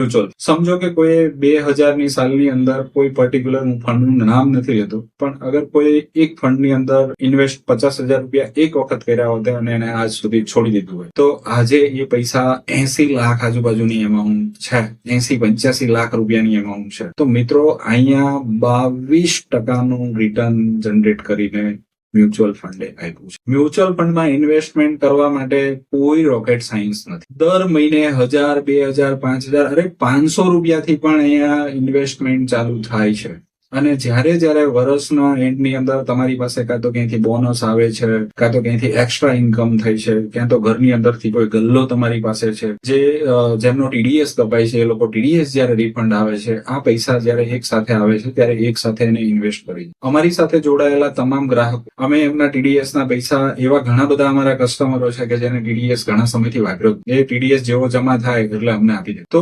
Mutual સમજો કે કોઈ 2000ની સાલની અંદર કોઈ પર્ટિક્યુલર હું ફંડનું નામ નથી લેતો, પણ અગર કોઈ એક ફંડની અંદર ઇન્વેસ્ટ 50,000 રૂપિયા એક વખત કર્યા હોત અને એને આજ સુધી છોડી દીધું હોય, તો આજે એ પૈસા 80 લાખ આજુબાજુની અમાઉન્ટ છે, 80-85 લાખ રૂપિયાની અમાઉન્ટ છે. તો મિત્રો અહીંયા 22% રિટર્ન જનરેટ કરીને મ્યુચ્યુઅલ ફંડે આપ્યું છે. મ્યુચ્યુઅલ ફંડમાં ઇન્વેસ્ટમેન્ટ કરવા માટે કોઈ રોકેટ સાયન્સ નથી. દર મહિને 1000, 2000, 5000 અરે 500 રૂપિયાથી પણ અહીંયા ઇન્વેસ્ટમેન્ટ ચાલુ થાય છે. અને જ્યારે વર્ષના એન્ડની અંદર તમારી પાસે કાં તો ક્યાંથી બોનસ આવે છે, કાં તો ક્યાંથી એક્સ્ટ્રા ઇન્કમ થઈ છે, ક્યાં તો ઘરની અંદરથી કોઈ ગલ્લો તમારી પાસે છે, જેમનો ટીડીએસ કપાય છે, એ લોકો ટીડીએસ જયારે રિફંડ આવે છે, આ પૈસા જયારે એક સાથે આવે છે ત્યારે એક સાથે એને ઇન્વેસ્ટ કરી. અમારી સાથે જોડાયેલા તમામ ગ્રાહકો, અમે એમના ટીડીએસ ના પૈસા, એવા ઘણા બધા અમારા કસ્ટમરો છે કે જેને ટીડીએસ ઘણા સમયથી વાપર્યો, એ ટીડીએસ જેવો જમા થાય એટલે અમને આપી દે. તો